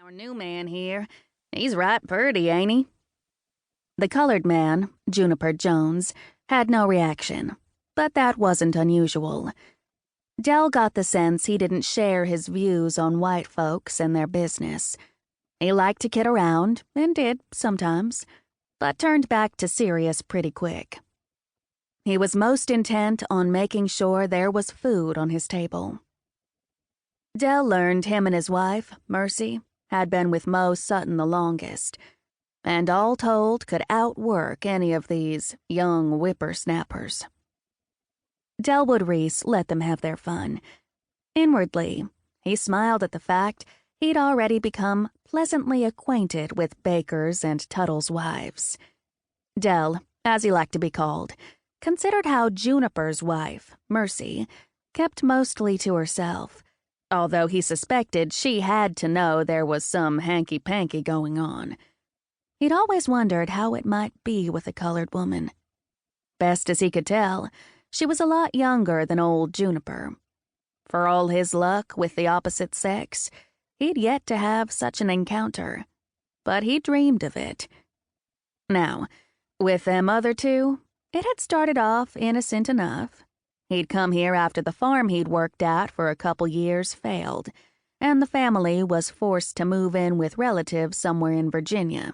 Our new man here, he's right purty, ain't he? The colored man, Juniper Jones, had no reaction, but that wasn't unusual. Dell got the sense he didn't share his views on white folks and their business. He liked to kid around, and did sometimes, but turned back to serious pretty quick. He was most intent on making sure there was food on his table. Dell learned him and his wife, Mercy, had been with Mo Sutton the longest, and all told could outwork any of these young whippersnappers. Delwood Reese let them have their fun. Inwardly, he smiled at the fact he'd already become pleasantly acquainted with Baker's and Tuttle's wives. Dell, as he liked to be called, considered how Juniper's wife, Mercy, kept mostly to herself, although he suspected she had to know there was some hanky-panky going on. He'd always wondered how it might be with a colored woman. Best as he could tell, she was a lot younger than old Juniper. For all his luck with the opposite sex, he'd yet to have such an encounter, but he dreamed of it. Now, with them other two, it had started off innocent enough. He'd come here after the farm he'd worked at for a couple years failed, and the family was forced to move in with relatives somewhere in Virginia.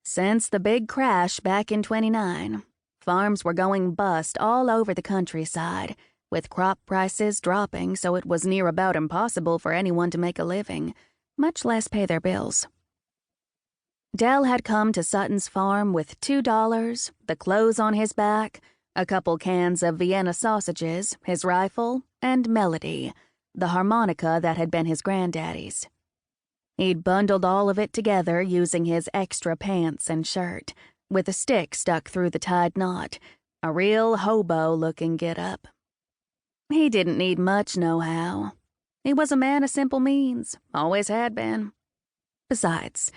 Since the big crash back in '29, farms were going bust all over the countryside, with crop prices dropping so it was near about impossible for anyone to make a living, much less pay their bills. Dell had come to Sutton's farm with $2, the clothes on his back, a couple cans of Vienna sausages, his rifle, and Melody, the harmonica that had been his granddaddy's. He'd bundled all of it together using his extra pants and shirt, with a stick stuck through the tied knot, a real hobo-looking get-up. He didn't need much know-how. He was a man of simple means, always had been. Besides,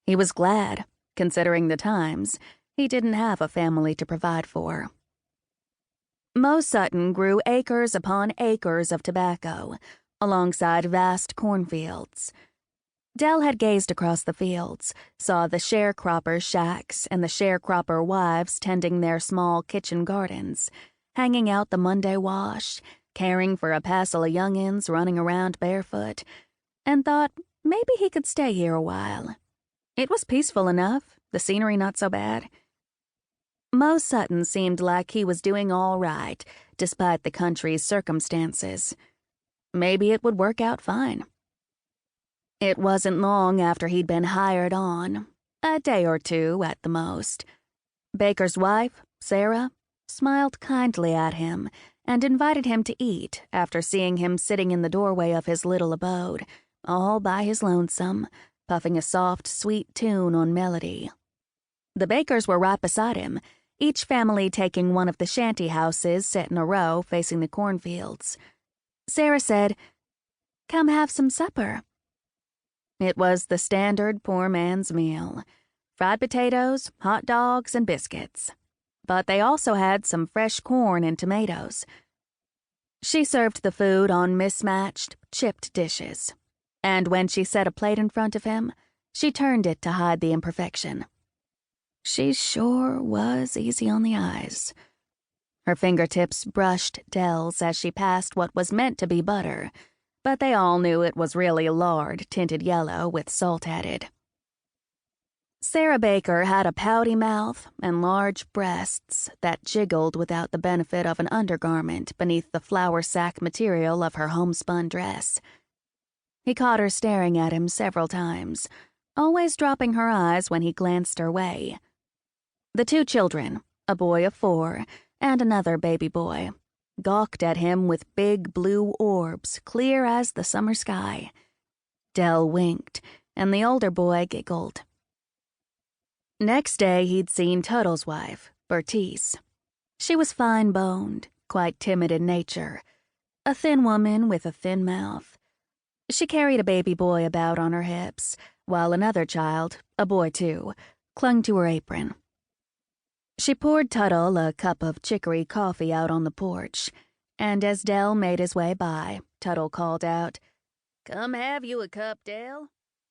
he was glad, considering the times, he didn't have a family to provide for. Mo Sutton grew acres upon acres of tobacco, alongside vast cornfields. Dell had gazed across the fields, saw the sharecropper shacks and the sharecropper wives tending their small kitchen gardens, hanging out the Monday wash, caring for a passel of young'uns running around barefoot, and thought maybe he could stay here a while. It was peaceful enough, the scenery not so bad. Mo Sutton seemed like he was doing all right, despite the country's circumstances. Maybe it would work out fine. It wasn't long after he'd been hired on, a day or two at the most. Baker's wife, Sarah, smiled kindly at him and invited him to eat after seeing him sitting in the doorway of his little abode, all by his lonesome, puffing a soft, sweet tune on Melody. The Bakers were right beside him, each family taking one of the shanty houses set in a row facing the cornfields. Sarah said, "Come have some supper." It was the standard poor man's meal: fried potatoes, hot dogs, and biscuits. But they also had some fresh corn and tomatoes. She served the food on mismatched, chipped dishes, and when she set a plate in front of him, she turned it to hide the imperfection. She sure was easy on the eyes. Her fingertips brushed Dell's as she passed what was meant to be butter, but they all knew it was really lard tinted yellow with salt added. Sarah Baker had a pouty mouth and large breasts that jiggled without the benefit of an undergarment beneath the flour sack material of her homespun dress. He caught her staring at him several times, always dropping her eyes when he glanced her way. The two children, a boy of 4 and another baby boy, gawked at him with big blue orbs clear as the summer sky. Dell winked, and the older boy giggled. Next day he'd seen Tuttle's wife, Bertice. She was fine-boned, quite timid in nature, a thin woman with a thin mouth. She carried a baby boy about on her hips, while another child, a boy too, clung to her apron. She poured Tuttle a cup of chicory coffee out on the porch, and as Dell made his way by, Tuttle called out, "Come have you a cup, Dell?"